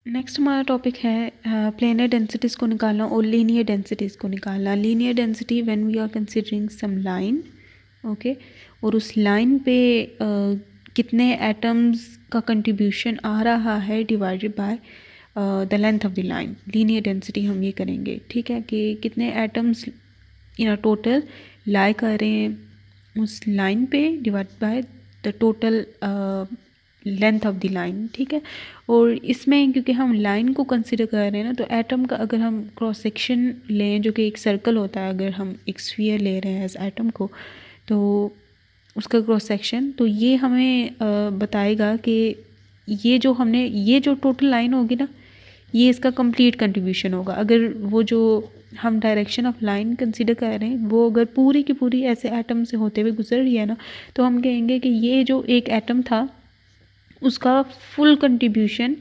Next हमारा topic है planar densities को निकालना और लीनियर डेंसिटीज़ को निकालना। Linear density when we are considering some line, okay, और उस लाइन पे कितने एटम्स का कंट्रीब्यूशन आ रहा है divided by the length of the line. Linear density हम ये करेंगे, ठीक है, कि कितने एटम्स इन टोटल लाई कर रहे हैं उस लाइन पे divide by the total length of the line, ठीक है। और इसमें क्योंकि हम लाइन को कंसिडर कर रहे हैं ना, तो एटम का अगर हम क्रॉस सेक्शन लें जो कि एक सर्कल होता है, अगर हम एक स्फीयर ले रहे हैं एज एटम को, तो उसका क्रॉस सेक्शन, तो ये हमें बताएगा कि ये जो टोटल लाइन होगी ना, ये इसका कंप्लीट कंट्रीब्यूशन होगा। अगर वो जो हम डायरेक्शन ऑफ लाइन कंसिडर कर रहे हैं वो अगर पूरी की पूरी ऐसे एटम से होते हुए गुजर रही है ना, तो हम कहेंगे कि ये जो एक एटम था उसका फुल कंट्रीब्यूशन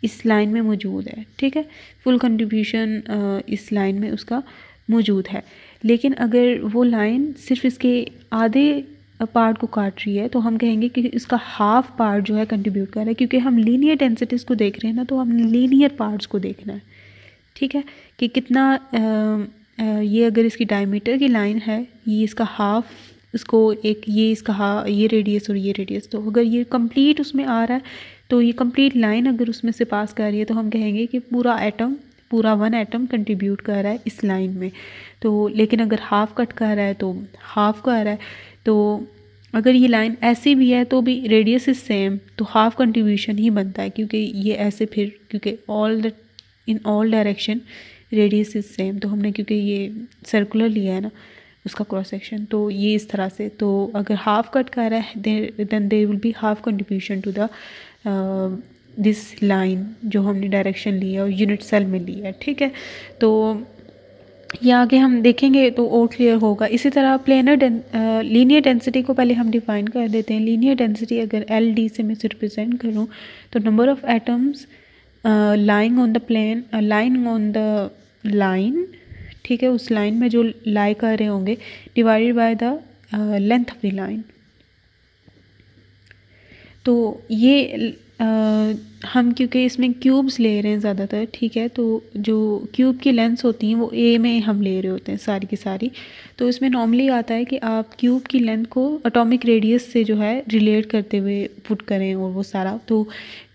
इस लाइन में मौजूद है, ठीक है, फुल कंट्रीब्यूशन इस लाइन में उसका मौजूद है। लेकिन अगर वो लाइन सिर्फ इसके आधे पार्ट को काट रही है तो हम कहेंगे कि इसका हाफ पार्ट जो है कंट्रीब्यूट कर रहा है, क्योंकि हम लीनियर डेंसिटीज़ को देख रहे हैं ना, तो हम लीनियर पार्ट्स को देखना है, ठीक है, कि कितना ये अगर इसकी डायमीटर की लाइन है, ये इसका हाफ, इसको एक ये इसका ये रेडियस और ये रेडियस, तो अगर ये कंप्लीट उसमें आ रहा है तो ये कंप्लीट लाइन अगर उसमें से पास कर रही है तो हम कहेंगे कि पूरा वन एटम कंट्रीब्यूट कर रहा है इस लाइन में। तो लेकिन अगर हाफ कट कर रहा है तो हाफ कर रहा है, तो अगर ये लाइन ऐसी भी है तो भी रेडियस इज सेम, तो हाफ कंट्रीब्यूशन ही बनता है, क्योंकि ये ऐसे फिर क्योंकि in all direction radius is same, तो हमने क्योंकि ये सर्कुलर लिया है ना उसका क्रॉस सेक्शन, तो ये इस तरह से, तो अगर हाफ कट कर रहा है then there will be half contribution to the this line जो हमने डायरेक्शन लिया और यूनिट सेल में लिया है, ठीक है। तो ये आगे हम देखेंगे तो और क्लियर होगा। इसी तरह लीनियर डेंसिटी को पहले हम डिफाइन कर देते हैं। लीनियर डेंसिटी अगर एल डी से मैं इसे रिप्रेजेंट करूँ तो number of atoms lying on the plane, lying on the line, ठीक है, उस लाइन में जो लाई कर रहे होंगे, divided by the length of the line. तो ये हम क्योंकि इसमें क्यूब्स ले रहे हैं ज़्यादातर, ठीक है, तो जो क्यूब की लेंथ्स होती हैं वो ए में हम ले रहे होते हैं सारी की सारी। तो इसमें नॉर्मली आता है कि आप क्यूब की लेंथ को एटॉमिक रेडियस से जो है रिलेट करते हुए पुट करें और वो सारा, तो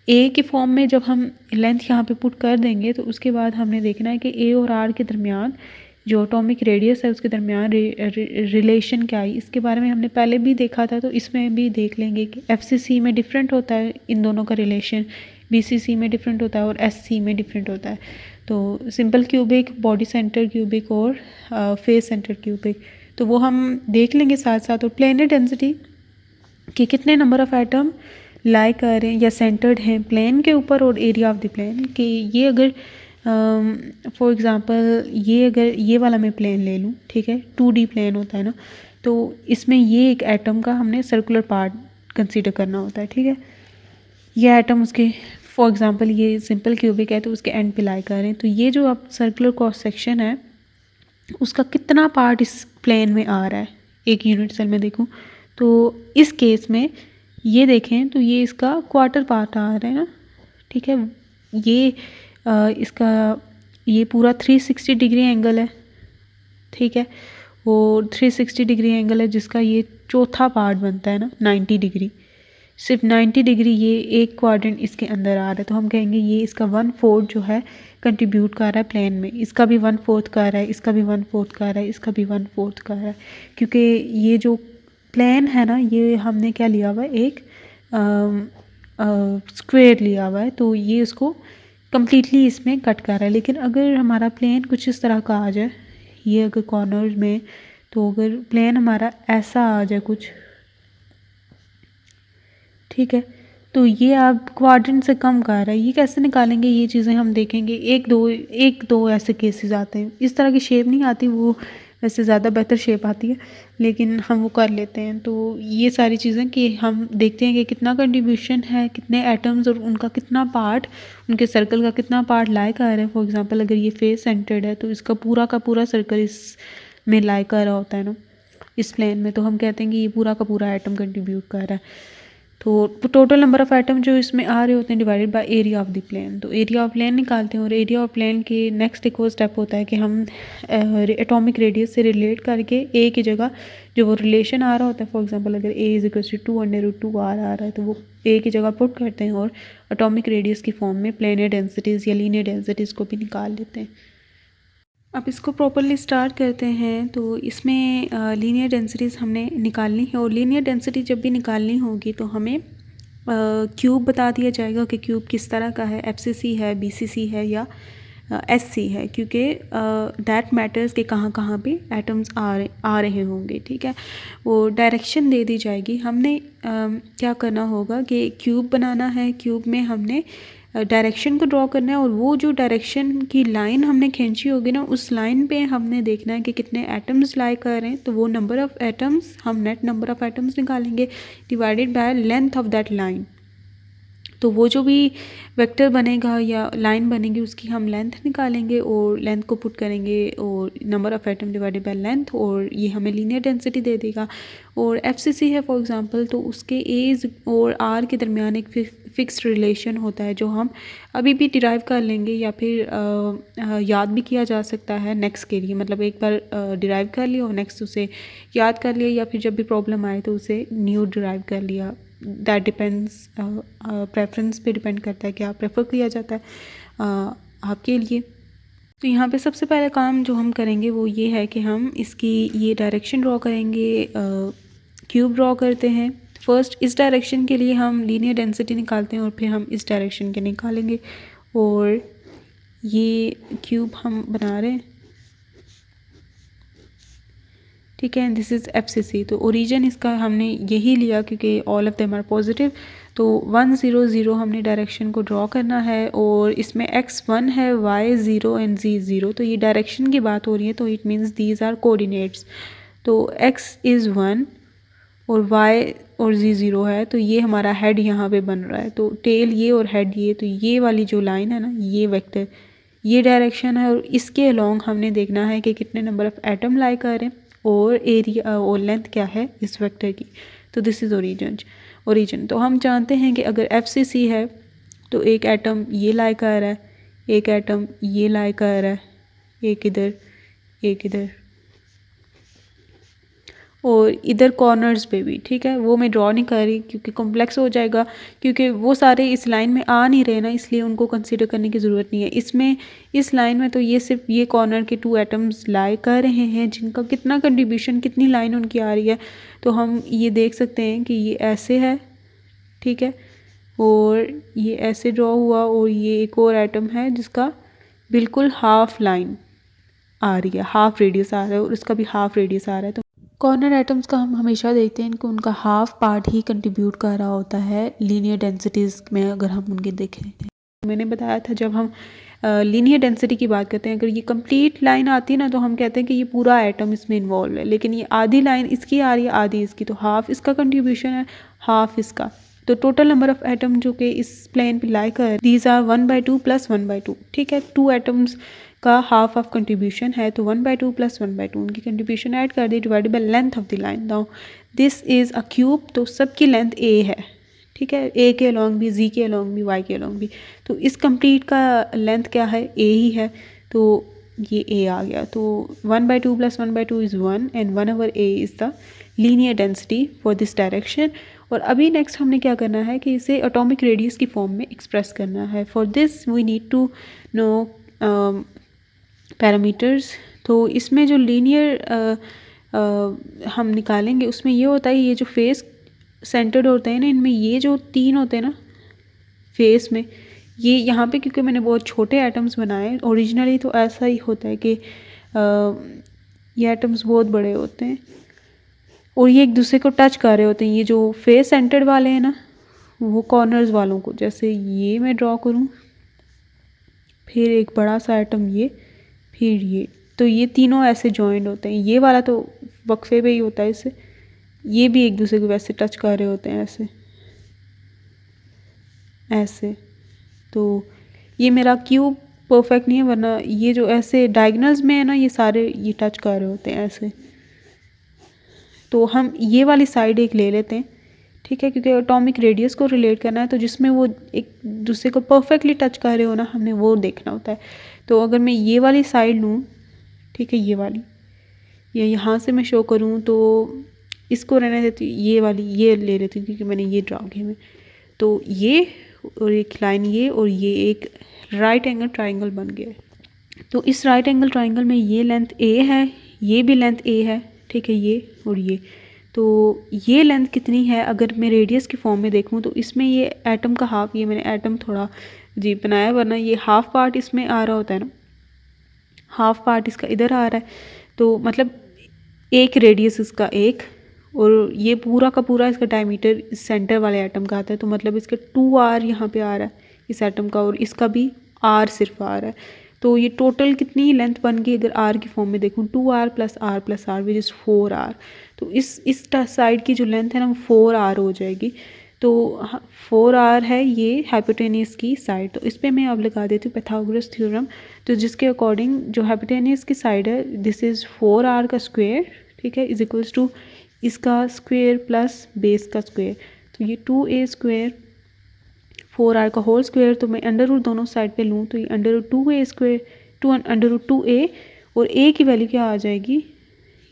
ए के फॉर्म में जब हम लेंथ यहाँ पे पुट कर देंगे तो उसके बाद हमने देखना है कि ए और आर के दरमियान जो एटॉमिक रेडियस है उसके दरमियान रिलेशन क्या है। इसके बारे में हमने पहले भी देखा था, तो इसमें भी देख लेंगे कि एफसीसी में डिफरेंट होता है इन दोनों का रिलेशन, बीसीसी में डिफरेंट होता है और एससी में डिफरेंट होता है। तो simple cubic, body centre cubic और फेस सेंटर क्यूबिक, तो वो हम देख लेंगे साथ साथ। और प्लेनर डेंसिटी कि कितने नंबर ऑफ एटम लाई कर रहे हैं या सेंटर्ड हैं प्लेन के ऊपर और एरिया ऑफ द प्लेन, कि ये अगर फॉर एग्ज़ाम्पल ये अगर ये वाला मैं प्लेन ले लूँ, ठीक है, 2D प्लेन होता है ना, तो इसमें ये एक एटम का हमने सर्कुलर पार्ट कंसीडर करना होता है, ठीक है। ये एटम उसके फॉर एग्ज़ाम्पल ये सिंपल क्यूबिक है तो उसके एंड पे लाई कर रहे हैं, तो ये जो आप सर्कुलर क्रॉस सेक्शन है उसका कितना पार्ट इस प्लेन में आ रहा है एक यूनिट सेल में देखूँ, तो इस केस में ये देखें तो ये इसका क्वार्टर पार्ट आ रहा है ना, ठीक है। ये इसका ये पूरा 360 डिग्री एंगल है, ठीक है, वो 360 डिग्री एंगल है जिसका ये चौथा पार्ट बनता है ना 90 डिग्री, सिर्फ 90 डिग्री ये एक क्वाड्रेंट इसके अंदर आ रहा है, तो हम कहेंगे ये इसका 1/4 जो है कंट्रीब्यूट कर रहा है प्लेन में, इसका भी 1/4 कर रहा है, इसका भी 1/4 कर रहा है, इसका भी 1/4 कर रहा है, क्योंकि ये जो प्लेन है ना ये हमने क्या लिया हुआ है, एक स्क्वायर लिया हुआ है, तो ये उसको कम्प्लीटली इसमें कट कर रहा है। लेकिन अगर हमारा प्लेन कुछ इस तरह का आ जाए, ये अगर कॉर्नर में, तो अगर प्लेन हमारा ऐसा आ जाए कुछ, ठीक है, तो ये आप क्वाड्रेंट से कम कर रहा है, ये कैसे निकालेंगे, ये चीज़ें हम देखेंगे। एक दो ऐसे केसेस आते हैं, इस तरह की शेप नहीं आती, वो वैसे ज़्यादा बेहतर शेप आती है, लेकिन हम वो कर लेते हैं। तो ये सारी चीज़ें कि हम देखते हैं कि कितना कंट्रीब्यूशन है, कितने एटम्स और उनका कितना पार्ट, उनके सर्कल का कितना पार्ट लाई कर रहा है। फॉर एग्जांपल अगर ये फेस सेंटर्ड है तो इसका पूरा का पूरा सर्कल इस में लाई कर रहा होता है ना, इस प्लेन में, तो हम कहते हैं कि ये पूरा का पूरा एटम कंट्रीब्यूट कर रहा है। तो टोटल नंबर ऑफ़ एटम जो इसमें आ रहे होते हैं divided by area of the plane. तो एरिया ऑफ प्लेन निकालते हैं और एरिया ऑफ प्लेन के नेक्स्ट एक और स्टेप होता है कि हम एटॉमिक रेडियस से रिलेट करके ए की जगह जो वो रिलेशन आ रहा होता है, फॉर एग्जांपल अगर ए इज इक्वल टू 2√2 आर आ रहा है तो वो ए की जगह पुट करते हैं और एटॉमिक रेडियस की फॉर्म में प्लेनर डेंसिटीज़ या लीनियर डेंसिटीज़ को भी निकाल लेते हैं। अब इसको प्रॉपरली स्टार्ट करते हैं। तो इसमें लीनियर डेंसिटीज़ हमने निकालनी है और लीनियर डेंसिटी जब भी निकालनी होगी तो हमें क्यूब बता दिया जाएगा कि क्यूब किस तरह का है, एफसीसी है, बीसीसी है या एससी है, क्योंकि दैट मैटर्स के कहाँ कहाँ पे एटम्स आ रहे होंगे। ठीक है, वो डायरेक्शन दे दी जाएगी। हमने क्या करना होगा कि क्यूब बनाना है, क्यूब में हमने डायरेक्शन को ड्रॉ करना है और वो जो डायरेक्शन की लाइन हमने खींची होगी ना, उस लाइन पे हमने देखना है कि कितने एटम्स लाई कर रहे हैं। तो वो नंबर ऑफ़ एटम्स, हम नेट नंबर ऑफ़ एटम्स निकालेंगे divided by length of that line. तो वो जो भी वेक्टर बनेगा या लाइन बनेगी उसकी हम लेंथ निकालेंगे और लेंथ को पुट करेंगे और number of atom divided by length, और ये हमें लीनियर डेंसिटी दे देगा। और एफसीसी है फॉर एग्जांपल, तो उसके एज और आर के दरमियान एक फिक्स्ड रिलेशन होता है जो हम अभी भी डिराइव कर लेंगे या फिर याद भी किया जा सकता है नेक्स्ट के लिए। मतलब एक बार डिराइव कर लिया और नेक्स्ट उसे याद कर लिया, या फिर जब भी प्रॉब्लम आए तो उसे न्यू डिराइव कर लिया। दैट डिपेंड्स, प्रेफरेंस पे डिपेंड करता है कि आप प्रेफर किया जाता है आपके लिए। तो यहाँ पे सबसे पहला काम जो हम करेंगे वो ये है कि हम इसकी ये डायरेक्शन ड्रॉ करेंगे। क्यूब ड्रॉ करते हैं। फर्स्ट इस डायरेक्शन के लिए हम लीनियर डेंसिटी निकालते हैं और फिर हम इस डायरेक्शन के निकालेंगे। और ये क्यूब हम बना रहे हैं, ठीक है। This is FCC. तो ओरिजिन इसका हमने यही लिया क्योंकि all of them are positive. तो 1 0 0 हमने डायरेक्शन को ड्रॉ करना है और इसमें x 1 है, y 0 एंड z 0। तो ये डायरेक्शन की बात हो रही है, तो it means these are coordinates. तो x इज़ 1 और y और z 0 है, तो ये हमारा हेड यहाँ पे बन रहा है। तो टेल ये और हेड ये, तो ये वाली जो लाइन है ना, ये वेक्टर, ये डायरेक्शन है। और इसके अलोंग हमने देखना है कि कितने नंबर ऑफ़ एटम लाई कर रहे हैं और एरिया और लेंथ क्या है इस वेक्टर की। तो दिस इज़ ओरिजिन। तो हम जानते हैं कि अगर एफसीसी है तो एक एटम ये लाई कर रहा है, एक एटम ये लाई कर रहा है, एक इधर, एक इधर और इधर कॉर्नर्स पे भी। ठीक है, वो मैं ड्रॉ नहीं कर रही क्योंकि कॉम्प्लेक्स हो जाएगा, क्योंकि वो सारे इस लाइन में आ नहीं रहे ना, इसलिए उनको कंसीडर करने की ज़रूरत नहीं है। इसमें इस लाइन में तो ये सिर्फ ये कॉर्नर के 2 एटम्स लाई कर रहे हैं जिनका कितना कंट्रीब्यूशन, कितनी लाइन उनकी आ रही है। तो हम ये देख सकते हैं कि ये ऐसे है, ठीक है, और ये ऐसे ड्रॉ हुआ और ये एक और एटम है जिसका बिल्कुल हाफ लाइन आ रही है, हाफ रेडियस आ रहा है और उसका भी हाफ रेडियस आ रहा है। तो कॉर्नर एटम्स का हम हमेशा देखते हैं कि उनका हाफ पार्ट ही कंट्रीब्यूट कर रहा होता है लीनियर डेंसिटीज़ में। अगर हम उनके देखें, मैंने बताया था जब हम लीनियर डेंसिटी की बात करते हैं, अगर ये कंप्लीट लाइन आती है ना तो हम कहते हैं कि ये पूरा एटम इसमें इन्वॉल्व है, लेकिन ये आधी लाइन इसकी आ रही है, आधी इसकी, तो हाफ इसका कंट्रीब्यूशन है, हाफ इसका। तो टोटल नंबर ऑफ़ एटम जो कि इस प्लेन पे लाई कर, दीज आर 1/2 + 1/2। ठीक है, 2 एटम्स का हाफ ऑफ कंट्रीब्यूशन है, तो 1/2 + 1/2 उनकी कंट्रीब्यूशन ऐड कर दी divided by length of the line. Now this is a cube, तो सबकी लेंथ a है, ठीक है, a के अलॉन्ग भी, z के अलॉन्ग भी, y के अलॉन्ग भी। तो इस कंप्लीट का लेंथ क्या है, a ही है, तो ये a आ गया। तो 1/2 + 1/2 is 1 and 1/a is the linear density for this direction. और अभी नेक्स्ट हमने क्या करना है कि इसे एटॉमिक रेडियस की फॉर्म में एक्सप्रेस करना है। For this we need to know parameters. तो इसमें जो लीनियर हम निकालेंगे उसमें ये होता है, ये जो फेस सेंटर्ड होते हैं ना, इनमें ये जो 3 होते हैं ना फेस में, ये यहाँ पे क्योंकि मैंने बहुत छोटे एटम्स बनाए, ओरिजिनली तो ऐसा ही होता है कि ये एटम्स बहुत बड़े होते हैं और ये एक दूसरे को टच कर रहे होते हैं। ये जो फेस सेंटर्ड वाले हैं ना, वो कॉर्नर्स वालों को, जैसे ये मैं ड्रॉ करूँ, फिर एक बड़ा सा एटम ये, फिर ये, तो ये तीनों ऐसे जॉइंट होते हैं। ये वाला तो वक्फे पे ही होता है इससे, ये भी एक दूसरे को वैसे टच कर रहे होते हैं, ऐसे ऐसे। तो ये मेरा क्यूब परफेक्ट नहीं है, वरना ये जो ऐसे डायगोनल्स में है ना, ये सारे ये टच कर रहे होते हैं ऐसे। तो हम ये वाली साइड एक ले लेते हैं, ठीक है, क्योंकि एटॉमिक रेडियस को रिलेट करना है तो जिसमें वो एक दूसरे को परफेक्टली टच कर रहे हो ना, हमने वो देखना होता है। तो अगर मैं ये वाली साइड लूँ, ठीक है, ये वाली, ये यहाँ से मैं शो करूँ तो इसको रहने देती हूँ, ये वाली ये ले लेती हूँ क्योंकि मैंने ये ड्रा किया है। तो ये और एक लाइन ये और ये एक राइट एंगल ट्राइंगल बन गया है। तो इस राइट एंगल ट्राइंगल में ये लेंथ ए है, ये भी लेंथ ए है, ठीक है, ये और ये। तो ये लेंथ कितनी है अगर मैं रेडियस की फॉर्म में देखूँ तो इसमें ये एटम का हाफ, ये मैंने एटम थोड़ा जी बनाया वरना ये हाफ पार्ट इसमें आ रहा होता है ना, हाफ पार्ट इसका इधर आ रहा है। तो मतलब एक रेडियस इसका एक, और ये पूरा का पूरा इसका डायमीटर इस सेंटर वाले एटम का आता है। तो मतलब इसका 2r यहाँ पे आ रहा है इस एटम का, और इसका भी r सिर्फ आ रहा है। तो ये टोटल कितनी लेंथ बन गई अगर r की फॉर्म में देखूँ, 2r plus r which is 4r। तो इस साइड की जो लेंथ है ना वो 4r हो जाएगी। तो 4r है ये हाइपोटेनियस की साइड। तो इस पर मैं अब लगा देती हूँ पाइथागोरस थ्योरम। तो जिसके अकॉर्डिंग जो हाइपोटेनियस की साइड है दिस इज़ 4r का स्क्वायर, ठीक है, इज इक्वल्स टू इसका स्क्वायर प्लस बेस का स्क्वायर। तो ये 2a स्क्वायर 4r का होल स्क्वायर, तो मैं अंडर रूट दोनों साइड पे लूँ तो ये under root 2a square under root 2a, और a की वैल्यू क्या आ जाएगी,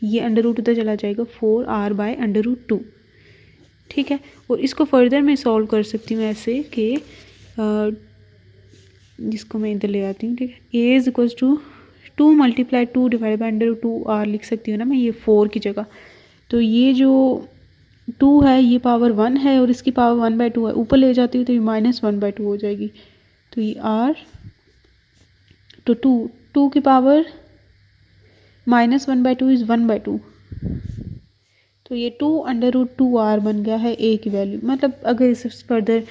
ये अंडर रूट उधर चला जाएगा 4r बाय अंडर रूट 2, ठीक है। और इसको फर्दर मैं सॉल्व कर सकती हूँ ऐसे कि जिसको मैं इधर ले आती हूँ, ठीक है, a is equals to 2 multiply 2 divide by under root 2r लिख सकती हूँ ना मैं ये 4 की जगह। तो ये जो 2 है ये पावर 1 है और इसकी पावर 1/2 है, ऊपर ले जाती हूँ तो ये -1/2 हो जाएगी। तो ये r तो 2 की पावर -1/2 इज़ 1/2। तो ये 2 अंडर रूट 2r बन गया है a की वैल्यू। मतलब अगर इसे फर्दर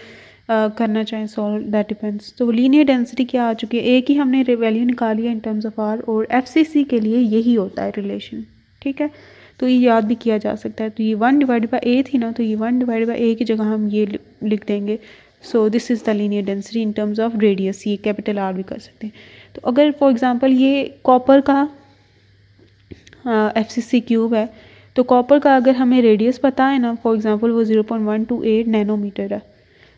करना चाहें सॉल्व दैट डिपेंड्स। तो लीनियर डेंसिटी क्या आ चुकी है, a की हमने वैल्यू निकाली है इन टर्म्स ऑफ r, और FCC के लिए यही होता है रिलेशन, ठीक है। तो ये याद भी किया जा सकता है। तो ये 1 डिवाइड बाई a थी ना, तो ये 1 डिवाइड बाई a की जगह हम ये लिख देंगे। So this is the linear density in terms of radius, ये कैपिटल R भी कर सकते हैं। तो अगर फॉर एग्जांपल ये कॉपर का FCC क्यूब है, तो कॉपर का अगर हमें रेडियस पता है ना, फॉर एग्जांपल वो 0.128 नैनोमीटर है,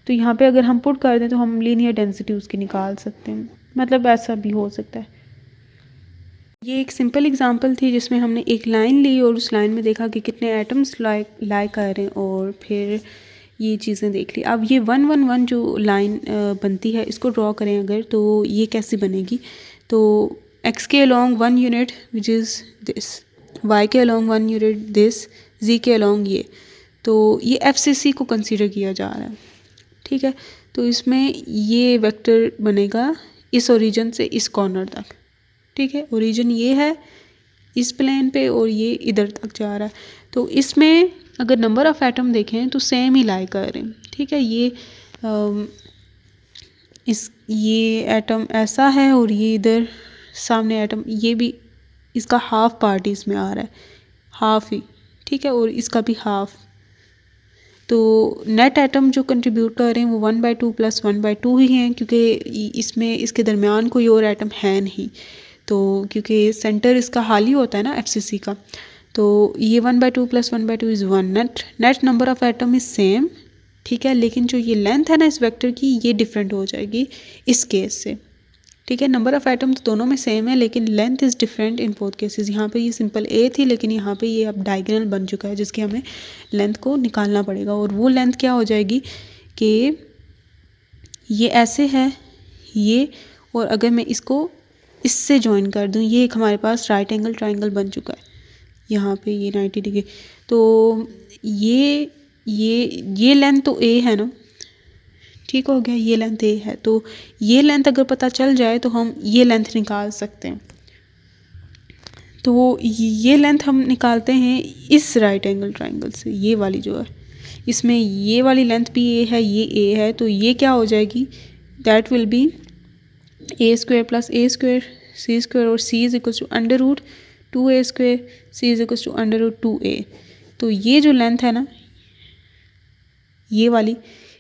तो यहाँ पे अगर हम पुट कर दें तो हम लीनियर डेंसिटी उसकी निकाल सकते हैं। मतलब ऐसा भी हो सकता है। ये एक सिंपल एग्जांपल थी जिसमें हमने एक लाइन ली और उस लाइन में देखा कि कितने एटम्स लाई कर रहे हैं और फिर ये चीज़ें देख ली। अब ये 111 जो लाइन बनती है इसको ड्रॉ करें अगर, तो ये कैसे बनेगी, तो x के along 1 unit which is this, y के अलॉन्ग 1 यूनिट दिस, z के अलॉन्ग ये। तो ये FCC को कंसीडर किया जा रहा है, ठीक है। तो इसमें ये वेक्टर बनेगा इस ओरिजिन से इस कॉर्नर तक, ठीक है। ओरिजिन ये है इस प्लेन पे और ये इधर तक जा रहा है। तो इसमें अगर नंबर ऑफ़ एटम देखें तो सेम ही लाई कर रहे हैं, ठीक है। ये एटम ऐसा है और ये इधर सामने एटम, ये भी इसका हाफ पार्ट इसमें आ रहा है, हाफ ही, ठीक है, और इसका भी हाफ। तो नेट एटम जो कंट्रीब्यूट कर रहे हैं वो 1/2 प्लस 1/2 ही हैं, क्योंकि इसमें इसके दरमियान कोई और एटम है नहीं। तो क्योंकि सेंटर इसका खाली होता है ना FCC का, तो ये 1/2 plus 1/2 is 1। Net number of atom is same, ठीक है, लेकिन जो ये लेंथ है ना इस वेक्टर की ये डिफरेंट हो जाएगी इस केस से, ठीक है। नंबर ऑफ़ एटम तो दोनों में सेम है लेकिन length is different in both cases. यहाँ पे ये सिंपल a थी लेकिन यहाँ पे ये अब डायगोनल बन चुका है जिसकी हमें लेंथ को निकालना पड़ेगा। और वो लेंथ क्या हो जाएगी कि ये ऐसे है ये, और अगर मैं इसको इससे ज्वाइन कर दूँ, ये एक हमारे पास राइट एंगल ट्राइंगल बन चुका है यहाँ पे, ये 90 डिग्री। तो ये लेंथ तो a है ना, ठीक हो गया, ये लेंथ a है। तो ये लेंथ अगर पता चल जाए तो हम ये लेंथ निकाल सकते हैं। तो ये लेंथ हम निकालते हैं इस राइट एंगल ट्राइंगल से, ये वाली जो है, इसमें ये वाली लेंथ भी a है, ये a है, तो ये क्या हो जाएगी, that will be a square plus a square c square, और c is equal to under root 2a square, c is equal to under root 2a। तो ये जो लेंथ है ना ये वाली,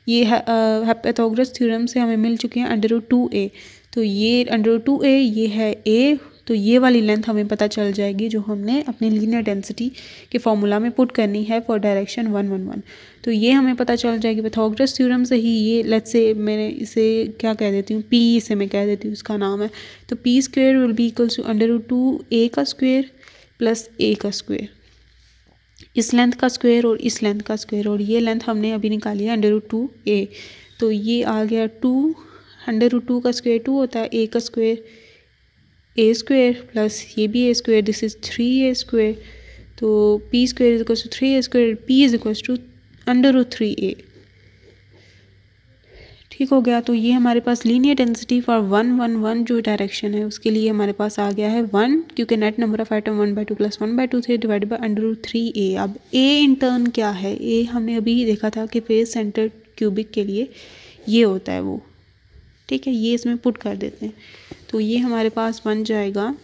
ये पाइथागोरस थ्योरम से हमें मिल चुके हैं अंडर रूट 2a। तो ये अंडर रूट 2a ये है a तो ये वाली लेंथ हमें पता चल जाएगी जो हमने अपनी लीनियर डेंसिटी के फॉर्मूला में पुट करनी है फॉर डायरेक्शन 1 1 1। तो ये हमें पता चल जाएगी पाइथागोरस थ्योरम से ही। ये लेट्स से मैंने इसे क्या कह देती हूँ, पी इसे मैं कह देती हूँ, इसका नाम है। तो P square will be equals to √2 A का स्क्वेयर प्लस ए का स्क्वेयर, इस लेंथ का स्क्वेयर और इस लेंथ का स्क्वेयर, और ये लेंथ हमने अभी निकाली है √2 ए। तो ये आ गया 2, √2 का स्क्वेयर 2 होता है, ए का स्क्वेयर ए स्क्वेयर प्लस ये भी a square, this is 3a square. तो P square is equals to 3a square, p is equals to √3a। ठीक हो गया। तो ये हमारे पास लीनियर डेंसिटी फॉर 1 1 1 जो डायरेक्शन है उसके लिए हमारे पास आ गया है 1, क्योंकि net number of item 1/2 plus 1/2 थे डिवाइडेड बाय √3a। अब a इन टर्न क्या है, a हमने अभी देखा था कि फेस सेंटर क्यूबिक के लिए ये होता है वो, ठीक है। ये इसमें पुट कर देते हैं, तो ये हमारे पास बन जाएगा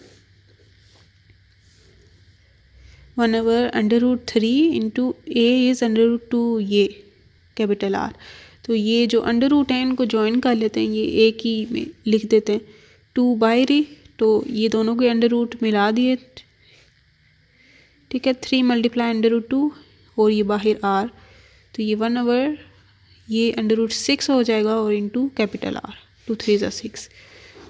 1/√3 इंटू a इज़ √2 ये कैपिटल R। तो ये जो √ है इनको ज्वाइन कर लेते हैं, ये एक ही में लिख देते हैं 2 बाहरी, तो ये दोनों के √ मिला दिए, ठीक है। 3 मल्टीप्लाई √2 और ये बाहर R, तो ये 1/, ये √6 हो जाएगा और इंटू कैपिटल R, 2 3 = 6।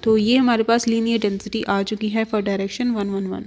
तो ये हमारे पास लीनियर डेंसिटी आ चुकी है फॉर डायरेक्शन 1 1 1।